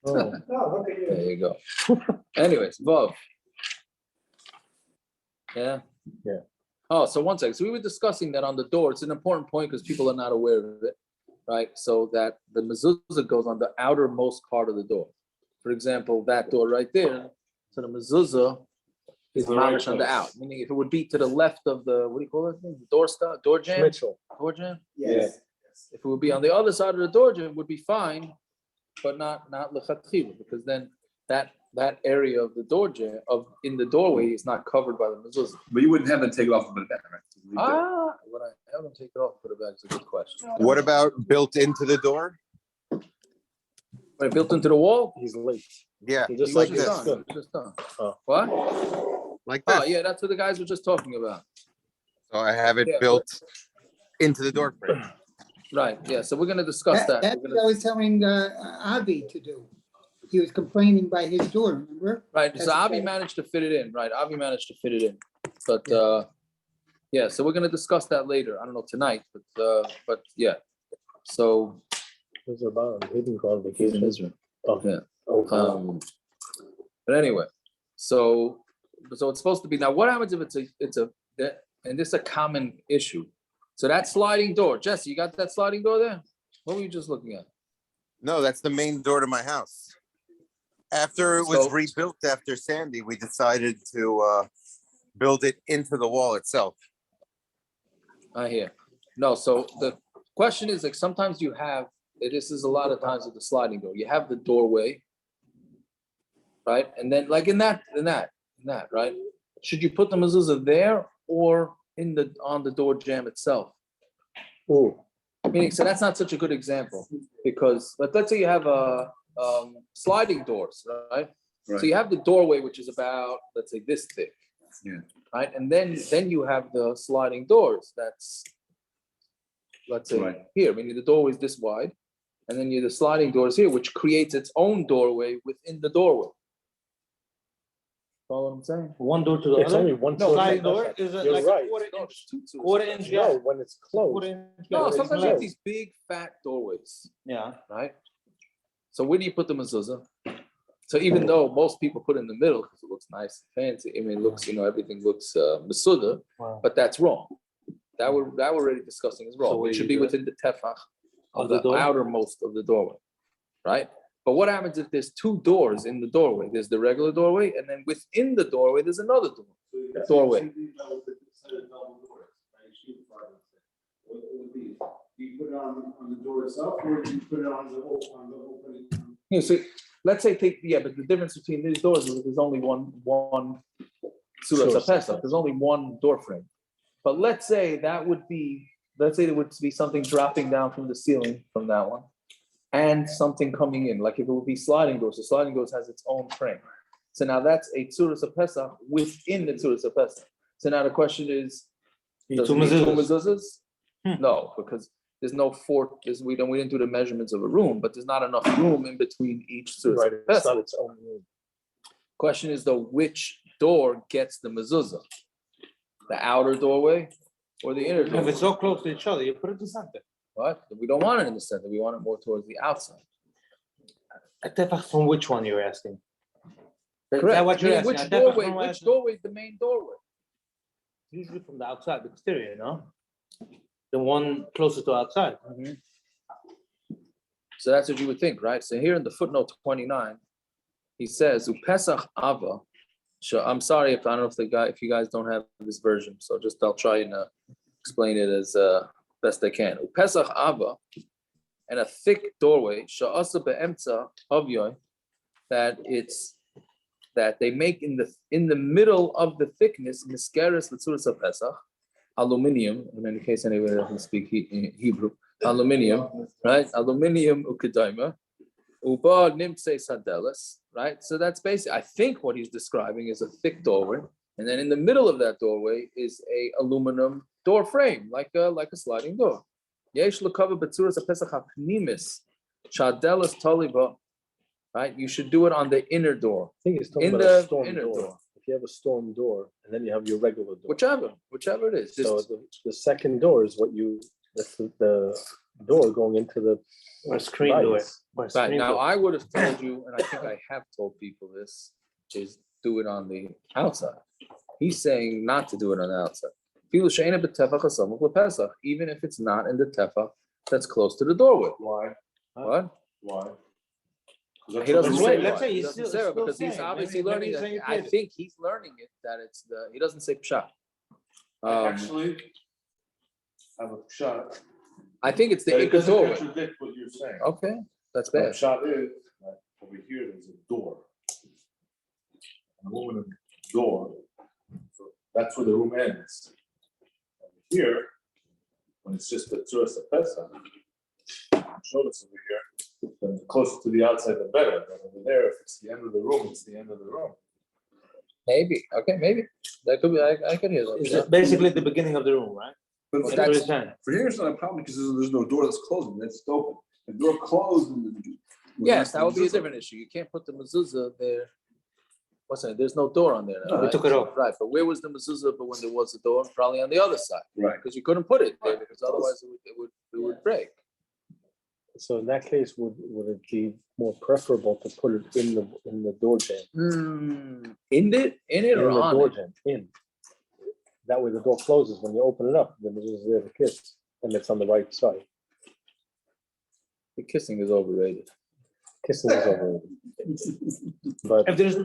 Oh, look at you. There you go. Anyways, Vav. Yeah. Yeah. Oh, so one second. So we were discussing that on the door. It's an important point because people are not aware of it, right? So that the mezuzah goes on the outermost part of the door. For example, that door right there. So the mezuzah is mamish on the out. Meaning, if it would be to the left of the, what do you call it? The door stop, door jam. Mitchell. Door jam. Yes. If it would be on the other side of the door jam, it would be fine, but not lechatchila, because then that area of the door jam in the doorway is not covered by the mezuzah. But you wouldn't have them take it off and put it back, right? Would I have them take it off? Put it back is a good question. What about built into the door? But built into the wall. He's late. Yeah, Just like like this. this. Just done. Oh. What? Like this. Oh yeah, that's what the guys were just talking about. So I have it Yeah, built into the door frame. Right. Yeah. So we're gonna discuss that. That's what I was telling Avi to do. He was complaining by his door, remember? Right. That's So Avi okay. managed to fit it in. Right. Avi managed to fit it in. But yeah. So we're gonna discuss that later. I don't know tonight, but yeah. So What's it about? He didn't go on he's vacation. in Israel. Oh, Yeah. oh, But anyway, so it's supposed to be now. What happens if and this is a common issue. So that sliding door, Jesse, you got that sliding door there? What were you just looking at? No, that's the main door to my house. After it was So- rebuilt after Sandy, we decided to build it into the wall itself. I hear. No, so the question is like sometimes you have, this is a lot of times with the sliding door, you have the doorway, right? And then like in that, right? Should you put the mezuzah there or on the door jamb itself? oh. Meaning, so that's not such a good example because, but let's say you have a sliding doors, right? So you have the doorway, which is about, let's say this thick. Yeah. Right, and then you have the sliding doors. That's, let's say Right. here, meaning the doorway is this wide, and then you have the sliding doors here, which creates its own doorway within the doorway. Follow what I'm saying? One door to the It's other. only one No, door. Sliding door is You're like right. a quarter No, inch. it's two. Quarter inch, No, yeah. when it's closed. Quarter inch. No, yeah, sometimes you have closed. these big fat doorways, Yeah. right? So where do you put the mezuzah? So even though most people put it in the middle because it looks nice and fancy, I mean, it looks, everything looks mezuzah, Wow. but that's wrong. That we're already discussing is So wrong. where It should you be do it? within the tefach of Of the the door? outermost of the doorway, right? But what happens if there's two doors in the doorway? There's the regular doorway, and then within the doorway, there's another doorway. Do you put it on the door itself, or do you put it on the opening? So let's say but the difference between these doors is that there's only one Sure. Suras HaPesach. There's only one door frame. But let's say there would be something dropping down from the ceiling from that one, and something coming in, like if it would be sliding doors. The sliding doors has its own frame. So now that's a Tzuras HaPesach within the Tzuras HaPesach. So now the question is, does it need two mezuzahs? No, because there's no we didn't do the measurements of a room, but there's not enough room in between each Tzuras Right, it's not HaPesach. its own room. Question is though, which door gets the mezuzah? The outer doorway or the inner If doorway? it's so close to each other, you put it in the center. What? We don't want it in the center. We want it more towards the outside. From which one you're asking? Correct. that what you're Meaning asking? Which doorway is the main doorway? Usually from the outside, the exterior, no? The one closer to outside. So that's what you would think, right? So here in the footnote 29, he says, "Upesach Ava." So I'm sorry if I don't know if you guys don't have this version. So I'll try and explain it as best I can. Upesach Ava, and a thick doorway. Sha'asa be'emtza avyoy, that they make in the middle of the thickness miskeres l'tzuras HaPesach, aluminium. In case anyone doesn't speak Hebrew, aluminium, right? Aluminium ukedaima, uba nimtse sadelis, right? So that's basically, I think what he's describing is a thick doorway, and then in the middle of that doorway is a aluminum door frame, like a sliding door. Yesh l'kava b'tzuras HaPesach ha'pnimis shadelis taliba. Right, you should do it on the inner door. I think it's talking In about the a storm inner door. door. If you have a storm door and then you have your regular door. Whichever it is. So Just the second door is what that's the door going into the Or screen door. lights. Or Right, screen now door. I would have told you, and I think I have told people this, is do it on the outside. He's saying not to do it on the outside. Even if it's not in the tefach that's close to the doorway. Why? What? Why? He doesn't say Let's why. say He he's doesn't still- say it still because he's saying, obviously maybe learning he's that. saying I it. think he's learning it, that it's he doesn't say pshat. Actually, I have a shot. I think it's the It doesn't doorway. contradict what you're saying. Okay, that's The bad. shot is, that over here, there's a door. An aluminum door. So that's where the room ends. Over here, when it's just the Tzuras Pesach, show us over here, then the closer to the outside, the better. But over there, if it's the end of the room, it's the end of the room. Maybe, okay, maybe. That could be, I can hear It's that. basically at the beginning of the room, right? But That's that's- what he's saying. For here, it's not a problem because there's no door that's closing, that's open. The door closed. Yes, that would be a different issue. You can't put the mezuzah there. What's that? There's no door on there now, No, we right? took it off. Right, but where was the mezuzah, but when there was a door? Probably on the other side, Right. because you couldn't put it there, because otherwise it would break. So in that case, would it be more preferable to put it in the door jamb? In it In or the on door it? jamb, in. That way the door closes. When you open it up, then it's just there to kiss, and it's on the right side. The kissing is overrated. Kissing is overrated. But If there's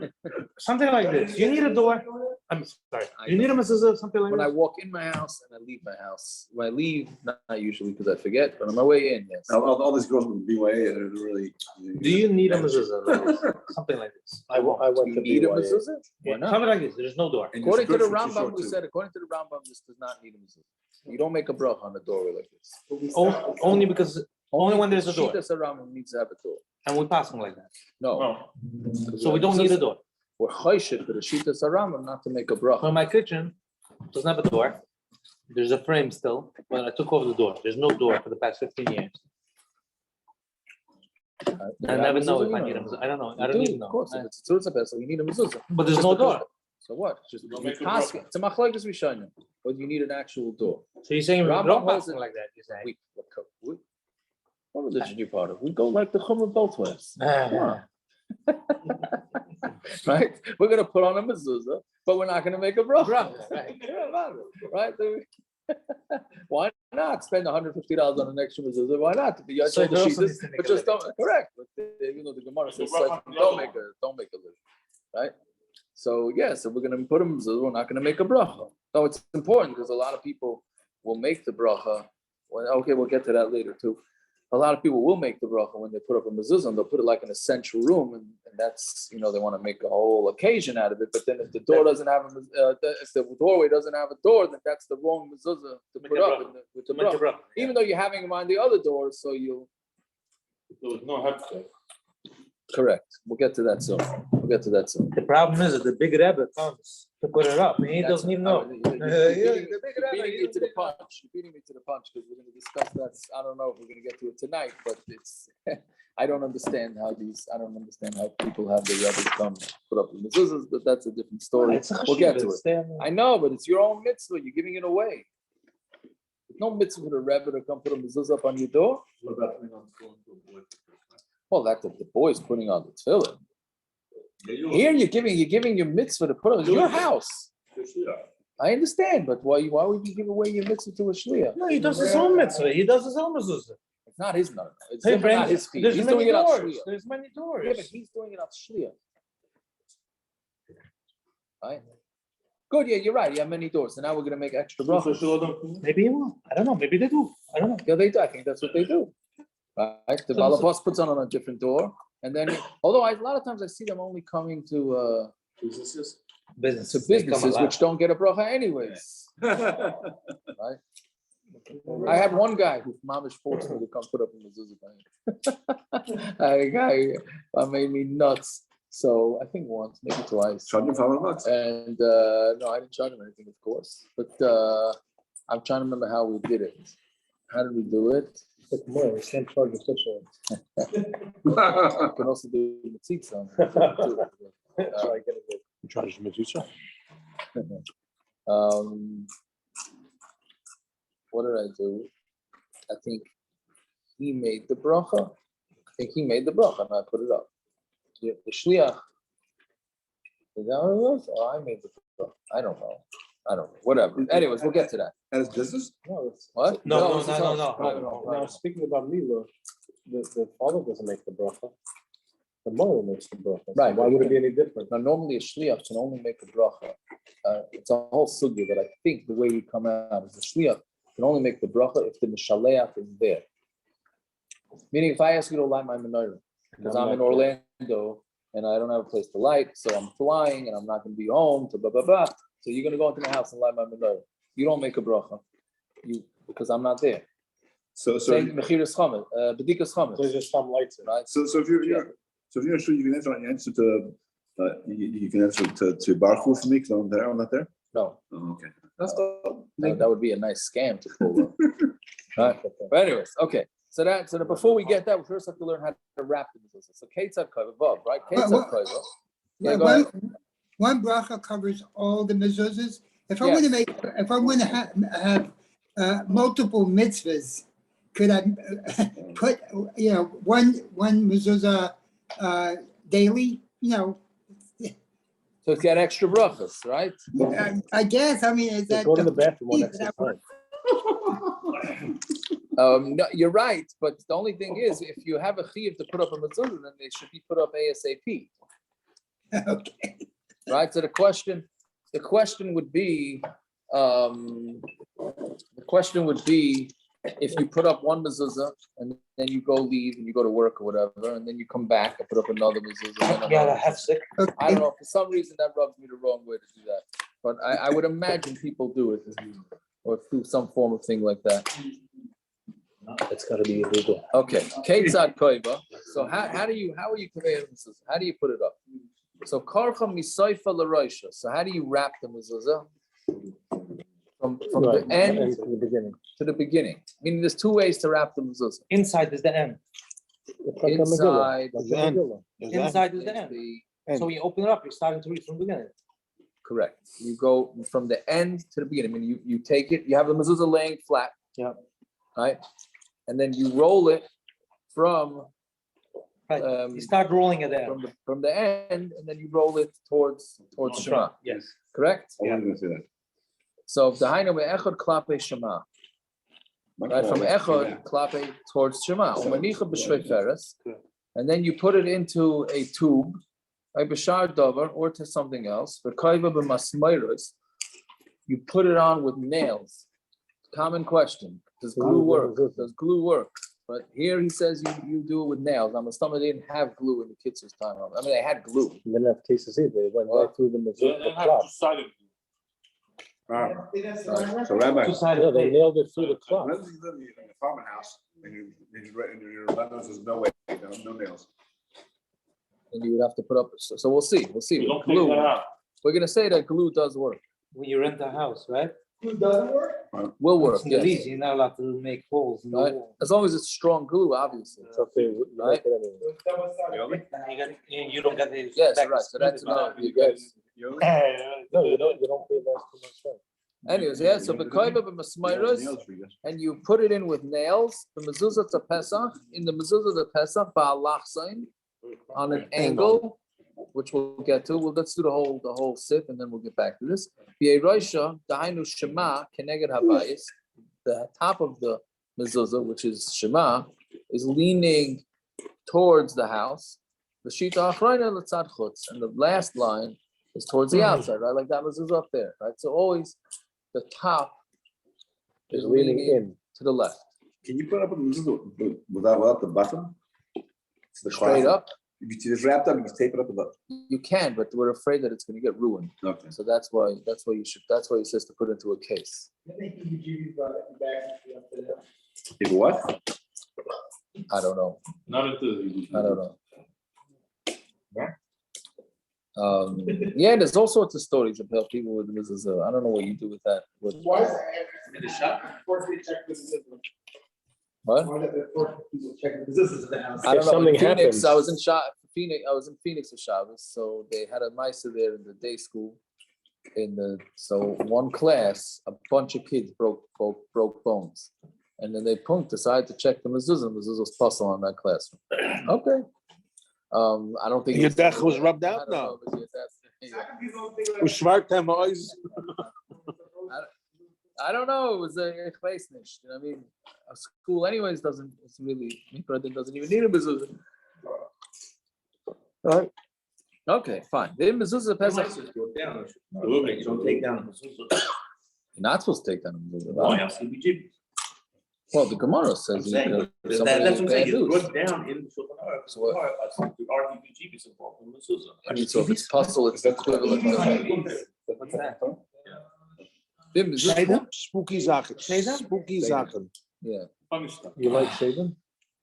something like this, you need a door. I'm sorry. You need a mezuzah, something like When I that. walk in my house and I leave my house, when I leave, not usually because I forget, but on my way in, yes. All these girls with BYA, they're really. Do you need a mezuzah? Like this? Something like this. I went You to need a BYA. mezuzah? Why not? Something like this. There's no door. And your According to the skirts are too Rambam, short, we too. said, according to the Rambam, this does not need a mezuzah. You don't make a bracha on a doorway like this. Only because, only when there's a door. Shitas Rambam needs to have a door. And we pass them like that. No. So we don't need a door. We're choshech for the Shitas Rambam not to make a bracha. So my kitchen doesn't have a door. There's a frame still, but I took off the door. There's no door for the past 15 years. I never know if I need a mezuzah. I don't know. I don't even Of course, know. if it's a tzurza pesach, you need a mezuzah. But there's Just no because- door. So what? Just Don't you make a pass bracha. it. It's a machlokes rishonim, but you need an actual door. So you're saying we Rambam don't holds pass them it- like that, you're saying? What religion you part of? We go like the chumrah both ways. Ah. Right? We're gonna put on a mezuzah, but we're not gonna make a bracha. Bracha, right. Right? Why not spend $150 on an extra mezuzah? Why not? I So told the it also shittas, needs to make but a just living. don't. Correct. But even though the Gemara says bracha on the don't other make a living, right? So yeah, so we're gonna put a mezuzah. We're not gonna make a bracha. So it's important because a lot of people will make the bracha. Okay, we'll get to that later too. A lot of people will make the bracha when they put up a mezuzah. They'll put it like in a central room, and that's, they want to make a whole occasion out of it. But then if the door doesn't have if the doorway doesn't have a door, then that's the wrong mezuzah to Make put a up bracha. with the Make a bracha. bracha, yeah. Even though you're having them on the other doors, so you There was no heptah. correct. We'll get to that soon. The problem is that the big Rebbe comes to put it up, and he doesn't even know. You're beating me to the punch. You're beating me to the punch because we're going to discuss that. I don't know if we're going to get to it tonight, but it's. I don't understand how people have the rabbis come put up the mezuzahs, but that's a different story. We'll get to it. I know, but it's your own mitzvah. You're giving it away. There's no mitzvah for the rebbe to come put a mezuzah up on your door. What about putting on the phone to avoid the Well, that's if the boy's putting on the tefillin. Christmas? Here, you're giving your mitzvah to put on your house. I understand, but why would you give away your mitzvah to a shliach? No, he does his own mitzvah. He does his own mezuzah. It's not his no. It's Hey, definitely not Brandon, his feet. there's He's many doing it on doors. shliach. There's many Yeah, doors. but he's doing it on shliach. Right? Good, yeah, you're right. You have many doors. So now we're gonna make extra brachas. Maybe he won't. I don't know. Maybe they do. I don't know. Yeah, they do. I think that's what they do. Right? The So- balabas puts on a different door, and then although a lot of times I see them only coming to Businesses. Business. to businesses which don't get a bracha anyways. Right? I had one guy who mamish forced me to come put up a mezuzah. I made me nuts. So I think once, maybe twice. Charge him $500. And no, I didn't charge him anything, of course. But I'm trying to remember how we did it. How did we do it? But more, we can't charge officially. You can also do mitzitza. So I get it. You charge Mezuzah? What did I do? I think he made the bracha. I think he made the bracha, and I put it up. The shliach. Is that what it was? Oh, I made the bracha. I don't know. Whatever. Anyways, we'll get to that. As business? No, it's. What? No. it's his house. Now, speaking about Mila, the father doesn't make the bracha. The mother makes the bracha. So Right. why would it be any different? Now, normally a shliach can only make a bracha. It's a whole sugya, but I think the way you come out is the shliach can only make the bracha if the mishaleach is there. Meaning, if I ask you to light my menorah, because I'm in Orlando and I don't have a place to light, so I'm flying and I'm not going to be home to blah blah blah. So you're going to go into my house and light my menorah. You don't make a bracha, because I'm not there. So Same mechiras chametz, bedikas chametz, There's just some lights in. right? So if you're sure you can answer to you can answer to Baruch for me because I'm there. I'm not there. No, Oh, okay. that would be a nice scam to pull up. Right? But anyways, okay. So that before we get that, we first have to learn how to wrap the mezuzah. So Kitzur koiva, Bob, right? Kitzur koiva. Yeah, go ahead. One bracha covers all the mezuzahs. If I'm Yes. going to if I'm going to have multiple mitzvahs, could I put one mezuzah daily? So it's got extra brachas, right? I guess. I mean, is Just that go to the bathroom one Yeah, extra that time. No, you're right, but the only thing is, if you have a chiyuv to put up a mezuzah, then they should be put up ASAP, okay? right? So the question would be, if you put up one mezuzah and then you go leave and you go to work or whatever, and then you come back and put up another mezuzah. And then Yeah, another have mezuzah. sick. I don't know, for some reason that rubs me the wrong way to do that, but I would imagine people do it, or through some form of thing like that. It's gotta be illegal. Okay, Kitzur koiva. So how are you conveying the mezuzah? How do you put it up? So karcha misayfa l'roisha. So how do you wrap the mezuzah? From Right, the end and from the beginning. to the beginning. Meaning there's two ways to wrap the mezuzah. Inside is the end. It's like a Megillah, Inside like the a end. Megillah. Inside is the end. the- So when you open it up, you're starting to read from the beginning. Correct. You go from the end to the beginning. I mean, you take it, you have the mezuzah laying flat. Yeah. Right? And then you roll it from Right. You start rolling it there. from the end, and then you roll it towards Shema. Yes. Correct? I wasn't gonna say that. So the Hainu echad klape Shema. Right, from echad klape towards Shema. Umanicha b'shvei feres. And then you put it into a tube, a b'shar davar, or to something else. V'kaiva b'masmeiros. You put it on with nails. Common question: does glue work? Does glue work? But here he says you do it with nails. Now, Mustama didn't have glue in the Kitzur's time. I mean, they had glue. They didn't have cases either. They went right through the Mezuzah, the cloth. So Rabbi, Yeah, they nailed it through the cloth. when you live in an apartment house and your landlord says no way, no nails. And you would have to put up. So we'll see. We'll see. With glue. We're gonna say that glue does work. When you rent a house, right? Will work. It's Yes. easy. You're not allowed to make holes in the Right. wall. As long as it's strong glue, obviously. It's okay, you Right. make it anyway. You don't get the. Yes, right. So that's not you guys. No, you don't pay less too much rent. Anyways, yeah. So b'koiba b'masmeiros, and you put it in with nails. The mezuzah to Pesach, in the mezuzah to Pesach ba'alachsain, on an angle, which we'll get to. Well, let's do the whole sip, and then we'll get back to this. V'yeroisha dahainu shema keneged habayis. The top of the mezuzah, which is shema, is leaning towards the house. The shita achrayna letzad chutz, and the last line is towards the outside, right? Like that mezuzah up there, right? So always the top Is leaning in. to the left, Can you put up a mezuzah without the bottom? It's the straight cloth. up. You can just wrap it up, you can tape it up with You can, but we're afraid that it's going to get ruined. okay. So that's why he says to put into a case. If what? I don't know. I don't know. Yeah, there's all sorts of stories about people with mezuzah. I don't know what you do with that. What? I don't know. something In Phoenix, happens. I was in Phoenix for Shabbos, so they had a miser there in the day school. So one class, a bunch of kids broke bones. And then they decide to check the mezuzah. Mezuzah's puzzle on that classroom. Okay. I don't think Your dech was rubbed out now. I don't know. It was a place niche. I mean, a school, anyways, doesn't even need a mezuzah. All right. Okay, fine. The mezuzah Pesach. Don't take down the mezuzah. You're not supposed to take down a mezuzah. Why? Right? Well, the Gemara says you could, That's somebody what I'm with saying. bad It's news. brought down in the Shulchan Aruch. So what? The RTPG is involved in mezuzah. I mean, so if it's puzzle, it's equivalent to What's that? the mezuzah. Spooky Sachen. Spooky Sachen. Yeah. Funny stuff. You like shaving?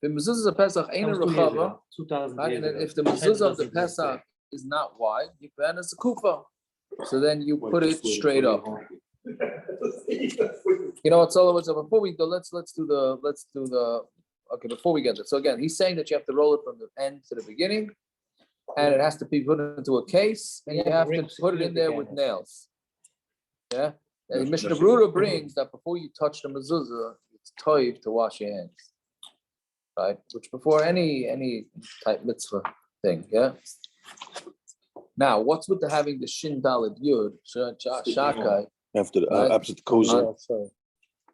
The mezuzah Pesach ain't a rechava. 2000 Right? years And then ago. if the mezuzah of the Pesach is not wide, you put it as a kufa. So then you put it straight up. You know what, so before we go, let's do the okay, before we get there. So again, he's saying that you have to roll it from the end to the beginning, and it has to be put into a case, and you have to put it in there with nails. Yeah. And Mishnah Berurah brings that before you touch the mezuzah, it's toiv to wash your hands. Right? Which before any type mitzvah thing, yeah. Now, what's with the having the shin daled yud shakai? After the Right. opposite kozer. So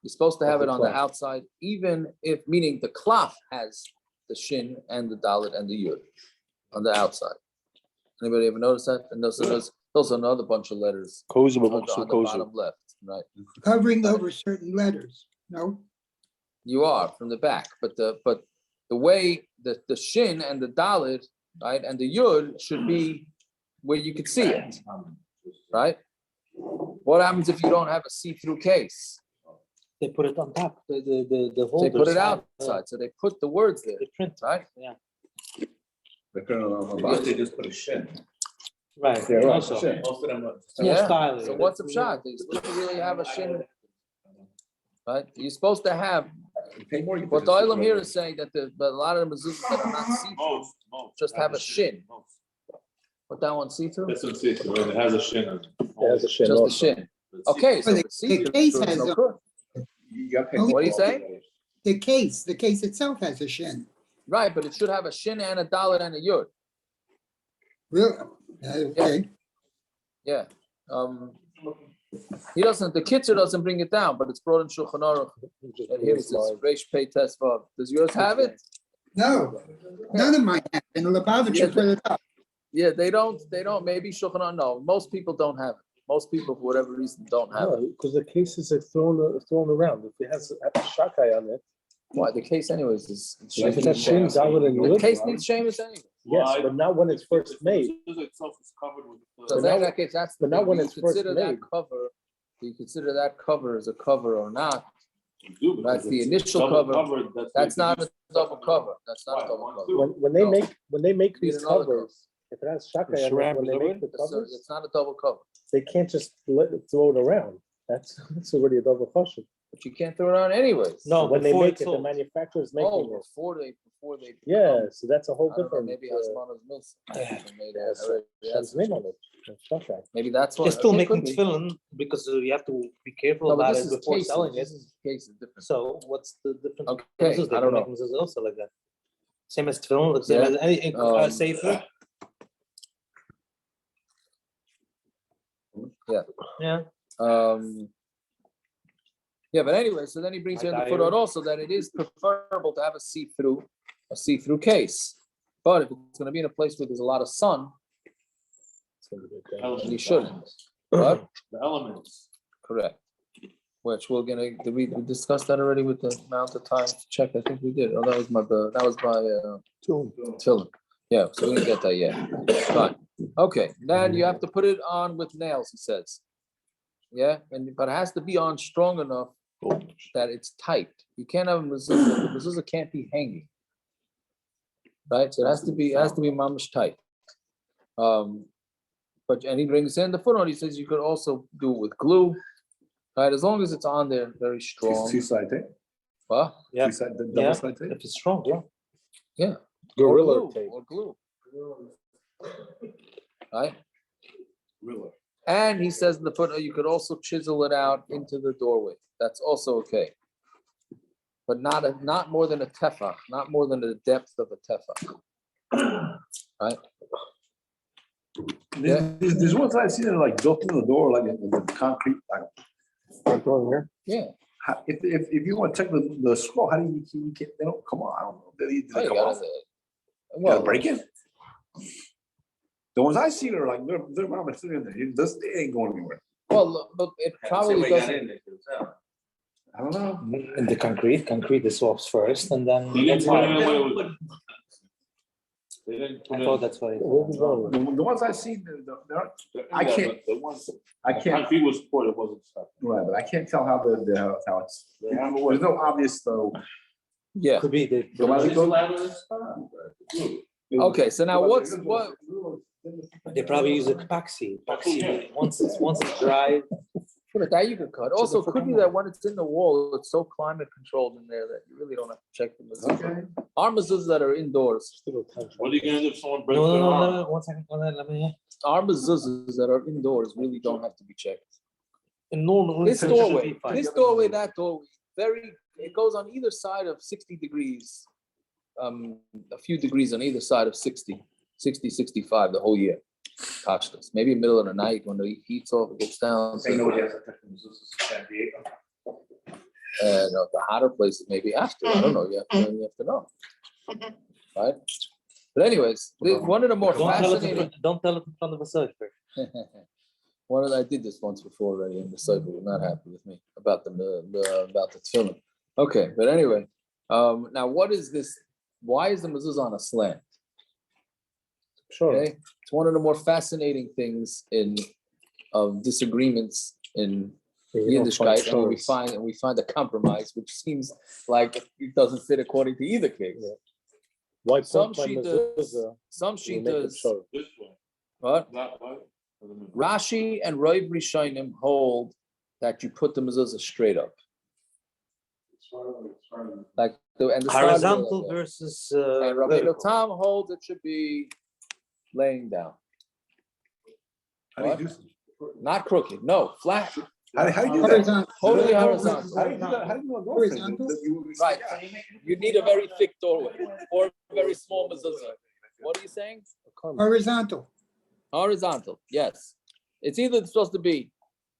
You're supposed to have Of it the on the cloth. outside, even if, meaning the cloth has the shin and the dalet and the yud on the outside. Anybody ever notice that? And those are another bunch of letters Kozer, on but the kozer. bottom left, right? Covering over certain letters, no? You are from the back, but the way the shin and the dalet, right, and the yud should be where you could see it, right? What happens if you don't have a see-through case? They put it on top, the They holders. put it outside, so they put the words there, They print, right? yeah, Most they just put a shin. right. Yeah, right, Also, shin. Most of them are. It's more Yeah. stylish. So what's the shot? You're supposed to really have a shin, right? You're supposed to have. Pay more. What the Olam here is saying that but a lot of the mezuzahs that are not see-through Most. just have a shin. But that one see-through? That's what it says, it has a shin on it. it has a shin Just the also. shin. Okay, so Well, if it's see-through. the case so it's has no a- good. What are you saying? The case itself has a shin. Right, but it should have a shin and a dalet and a yud. Really? Okay. Yeah. He doesn't, the Kitzur doesn't bring it down, but it's brought in Shulchan Aruch. And here it says, Reish Pei Tes Vav. Does yours have it? No, none of mine have. And Lubavitcher put it up. Yeah, they don't, maybe Shulchan Aruch, no, most people don't have it. Most people, for whatever reason, don't have it. No, because the cases are thrown around. If it has a shakai on it, Why? The case anyways is. if it has shin, dalet, and The yud, case needs shameless anyway. yes, but not when it's first made. Itself is covered with. So then in that case, that's. the but not thing. when Do you it's first consider that made. cover. Do you consider that cover as a cover or not? You do, because That's the it's initial double cover. covered, That's why not you a double cover. That's not a double One, cover. two. When No. they make Need these another covers, if it has shakai on it, ceramic when they cover? make the So covers, it's not a double cover, they can't just throw it around. That's already a double question. but you can't throw it on anyways. No, When they before make it's it, the sold. manufacturer's Oh, making it. before they. Yeah, so that's a whole I don't know, different. maybe Hasmana's mills. It has Shem's name on it. Shakai. Maybe that's why. They're still Okay, could making be. tefillin because you have to be careful No, but about this it is before cases. selling it. This is case is different. So what's the difference? Okay, Mezuzahs, they I don't can make know. mezuzahs also like that. Same as tefillin, like same Yeah. as any sefer. Yeah. Yeah. Yeah, but anyway, so then he brings in the footnote also that it is preferable to have a see-through case. But if it's going to be in a place where there's a lot of sun, then you shouldn't. What? The elements. Correct. Which we're gonna, did we discuss that already with the amount of time to check? I think we did. Oh, that was my tefillin. Yeah, so we didn't get that yet. Fine. Okay, then you have to put it on with nails, he says. Yeah, but it has to be on strong enough that it's tight. You can't have a mezuzah. The mezuzah can't be hanging. Right? So it has to be mamish tight. But and he brings in the footnote, he says you could also do it with glue. Right, as long as it's on there very strong. Two-side tape? What? Yeah. Two-side, the Yeah. double-side tape? If it's strong, yeah. Yeah. Gorilla or glue, tape. or glue. Right? Really? And he says in the footnote, you could also chisel it out into the doorway. That's also okay. but not more than a tefach, not more than the depth of a tefach. Right? There's ones I've seen that are like built into the door, like in the concrete, like. Yeah. If you want to check the scroll, how do you can't, they don't, come on, I don't know. Did Oh, they you come gotta, off? Gotta break it? The ones I seen are like, they're around sitting in there. They ain't going anywhere. well, look, it probably doesn't. I don't know. In the concrete, the swaps first, and then. That's They how- didn't I put thought in- that's why. The ones I seen, I can't- The ones, I the can't, concrete was poured, it wasn't stuck. right, but I can't tell how how it's, They have a way. there's no obvious though. Yeah. Could be the. The ones that go- Okay, so now what? They probably use a epoxy. Once it's dry. But that you could cut. Also, it could be that when it's in the wall, it's so climate controlled in there that you really don't have to check the mezuzah. Our mezuzahs that are indoors, What are you gonna do if someone breaks No, their arm? no. 1 second. Let me. our mezuzahs that are indoors really don't have to be checked. In normal. This doorway, that doorway, it goes on either side of 60 degrees, a few degrees on either side of 60, 65 the whole year. Touched us. Maybe middle of the night when the heat's off, it gets down. The hotter places maybe after. I don't know. You have to know. Right? But anyways, one of the more fascinating. Don't tell it in front of a search. I did this once before already, and the cycle was not happy with me about the tefillin. Okay, but anyway, now what is this? Why is the mezuzah on a slant? Sure. Okay, it's one of the more fascinating things of disagreements in Yiddishkeit, and we find a compromise, which seems like it doesn't fit according to either case. Yeah. Why Some put my shitas, mezuzah? some You make it shitas, short. This way, what? that way. Rashi and Rav Rishonim hold that you put the mezuzah straight up, like and the Horizontal side, versus. and Rabbi vertical. Tam holds it should be laying down, How do you do? not crooked, no, flat, How do you do that? Horizontal. totally horizontal. How do you do that? How do you do a door Horizontal? frame? Right. You need a very thick doorway or a very small mezuzah. What are you saying? Horizontal. Horizontal, yes. It's either supposed to be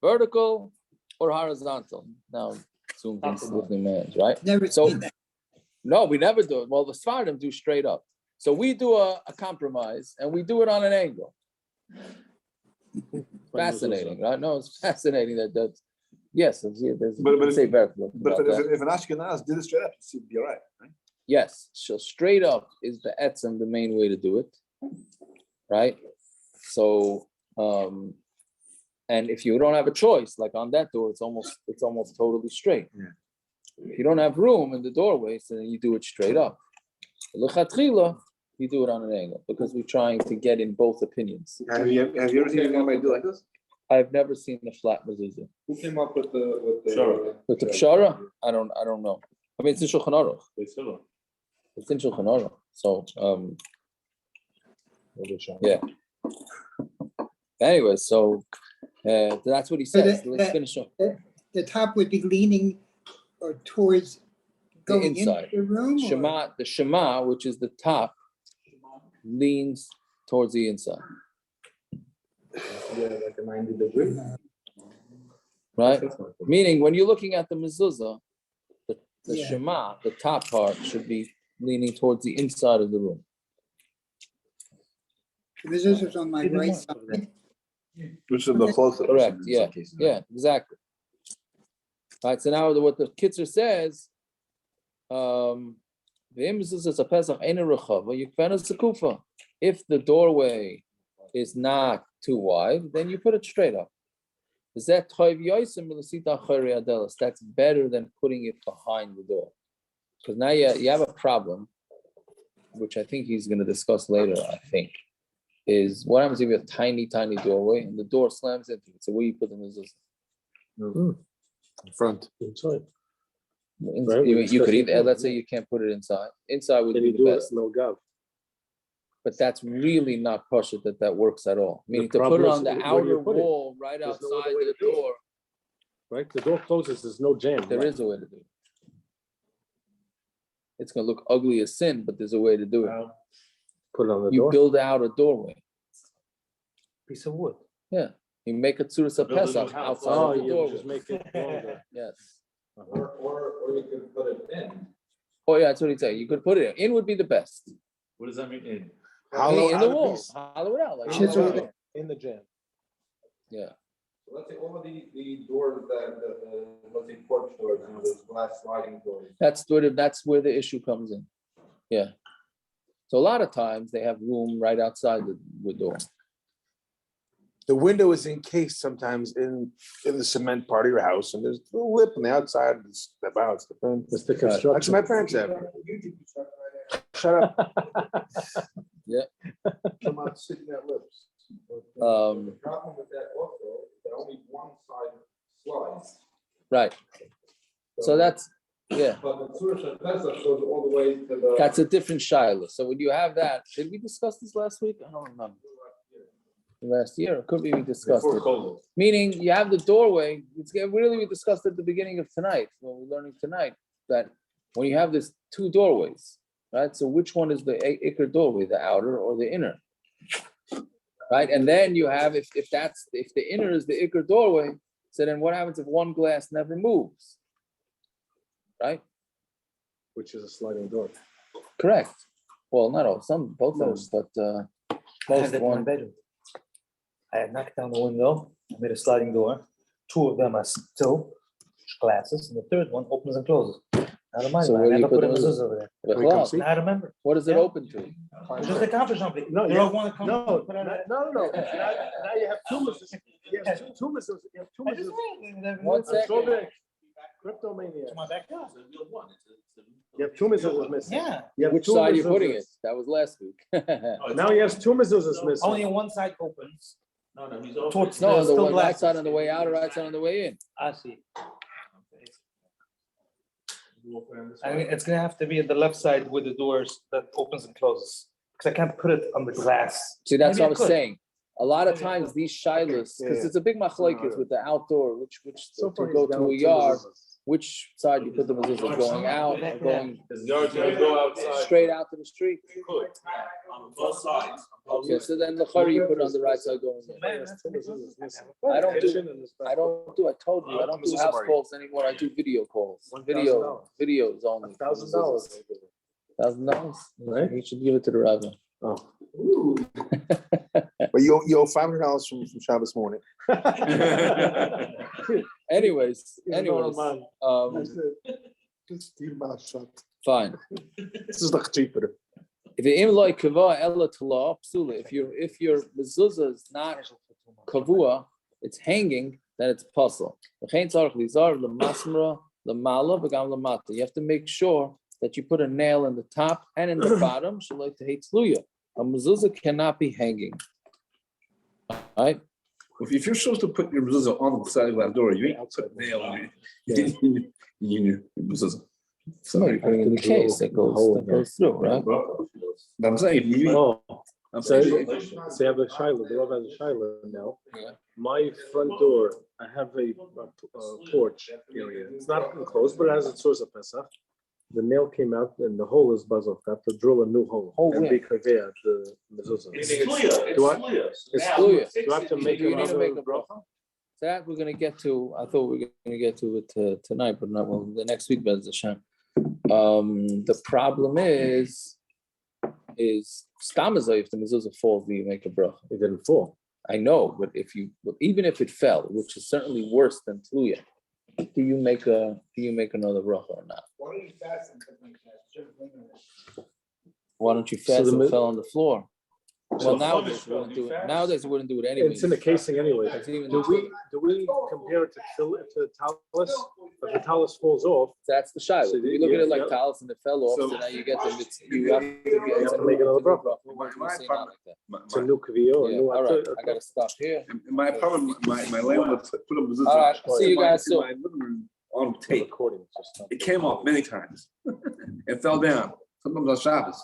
vertical or horizontal. Now, zoom in looking man, right? Never So, seen that. no, we never do it. Well, the Sfardim do straight up. So we do a compromise and we do it on an angle. Fascinating, right? No, it's fascinating that's yes, But say vertical. But about that. if an Ashkenaz did it straight up, it'd be all right, right? Yes, so straight up is the etzem, the main way to do it, right? So, and if you don't have a choice, like on that door, it's almost totally straight. Yeah. If you don't have room in the doorway, so then you do it straight up. L'chatchila, you do it on an angle because we're trying to get in both opinions. Have you ever seen anybody do like this? I've never seen a flat mezuzah. Who came up with the? Sure. With the pshara, I don't know. I mean, it's in Shulchan Aruch. They still are. It's in Shulchan Aruch. So, yeah. Anyway, so that's what he says. Let's finish up. The top would be leaning or towards going into inside. the room. or- The Shema, which is the top, leans towards the inside. Right? Meaning, when you're looking at the mezuzah, the Yeah. Shema, the top part, should be leaning towards the inside of the room. The mezuzah's on my right side. Which is the closest. Correct, in yeah, some cases. yeah, exactly. All right, so now what the Kitzur says, if the doorway is not too wide, then you put it straight up. That's better than putting it behind the door. Because now you have a problem, which I think he's going to discuss later, I think, is what happens if you have a tiny, tiny doorway and the door slams into it. So where you put the mezuzah? In front. Inside. You, you could either, let's say you can't put it inside. Inside would Then be you the do it, best. no gav. But that's really not pashut that works at all. Meaning to put problem it is on the where do outer you put it? wall right There's no outside other way the to do it. door. Right? The door closes, there's no jam. There right? is a way to do it. it's gonna look ugly as sin, but there's a way to do it. Put it on the You door. build out a doorway. Piece of wood. Yeah, you make a tzurus Build a new pesach house. outside Oh, of the you doorway. just make it longer. Yes. Or you could put it in. Oh yeah, that's what he's saying. You could put it in. In would be the best. What does that mean in? Hollow in out the a wall. piece. Hollow it out. Like Kitzur. hollow it out. In the jam. Yeah. So let's say all of the doors let's say porch doors, those glass sliding doors. That's where the issue comes in. Yeah. So a lot of times they have room right outside the door. The window is encased sometimes in the cement part of your house, and there's a little lip on the outside. Step out, step in. It's the That's construction. what my parents have. Shut up. Yeah. Come on, sit in that lips. The problem with that also, is that only one side slides. Right. So that's yeah. But the Tzur Pesach goes all the way to the. That's a different shiloh. So when you have that, did we discuss this last week? I don't remember. Last year, or could be we discussed Before it. COVID. Meaning you have the doorway. Really we discussed at the beginning of tonight when we're learning tonight that when you have this two doorways, right? So which one is the ikar doorway, the outer or the inner? Right, and then you have if the inner is the ikar doorway, so then what happens if one glass never moves? Right? Which is a sliding door. Correct. Well, not all, both Most. of them, but I had most that in my one. bedroom. I had knocked down the window, I made a sliding door. Two of them are still glasses, and the third one opens and closes. Now the money, So I where do you never put put a the mezuzah over there. But Can we come well, see? Now I remember. what is it Yeah. open to? Just accomplish something. No, You yeah. don't want to come. No, put it on- no. Now you have two mezuzahs. You have two mezuzahs. You have two I just mezuzahs. went. One second. Strawberry. Cryptomania. To my backyard. You have two mezuzahs missing. Yeah, You have Which two side are you putting it? mezuzahs. That was last week. Now he has two mezuzahs missing. only one side opens. No, he's Towards No, the the still one right glasses. side on the way out or right side on the way in. I see. I mean, it's gonna have to be at the left side with the doors that opens and closes. Because I can't put it on the glass. See, that's Maybe what I was could. saying. A lot of Maybe I times could. these shilas, because Yeah. it's a big machlokes with the outdoor, which So far to he's go down to a two yard, mezuzahs. which side you put the mezuzah, going out or going His yard's gonna go outside. straight out to the street. Could, on both sides. Okay, so then the chari you put it on the right side going in. Man, Yes, two mezuzahs missing. I don't do, Kitchen and this I told you, I don't do Mezuzah house party. calls anymore. I do video calls. $1,000. Videos only. $1,000. $1,000. Right? You should give it to the rabbi. Oh. But you owe $500 from Shabbos morning. Anyways, He's going on. Just keep your mouth shut. fine. This is like cheaper. If your mezuzah is not kavua, it's hanging, then it's puzzle. You have to make sure that you put a nail in the top and in the bottom. A mezuzah cannot be hanging. All right? If you're supposed to put your mezuzah on the side of that door, you ain't put a nail in your mezuzah. Somebody putting in the case that goes through, right? But I'm saying, if you, Oh, I'm so saying, so you have a shiloh, the Rav has a shiloh now. Yeah. My front door, I have a porch area. It's not enclosed, but it has a source of Pesach. The nail came out and the hole is buzzed off. I have to drill a new hole. Oh, And yeah. be kaveh at the mezuzah. It's fluya, Do I- it's It's fluya. Do I have to make Do you need to make another a bracha? That we're gonna get to. I thought we were gonna get to it tonight, but not well. The next week, Bez Hashem. The problem is stamazah. If the mezuzah falls, do you make a bracha? It didn't fall. I know, but even if it fell, which is certainly worse than tluya, do you make another bracha or not? Why don't you fast and something like that? Why don't you So fast the and mi- fell on the floor? So Well, nowadays we fell, wouldn't you do it. fast? Nowadays we wouldn't do it anyway. It's in the casing anyway. It's even- Do we compare it to talus? If the talus falls off, That's the shiloh. So If you look at it like yeah. talus and it fell off, So- so now you get them. You have to get have to make another bracha. it's a new kavio, a Yeah, new. all right. I gotta stop here. my apartment, my landlord put a mezuzah. All right, see you guys in soon. my living room on tape. Recording. Just It came off many times. It fell down, sometimes on Shabbos.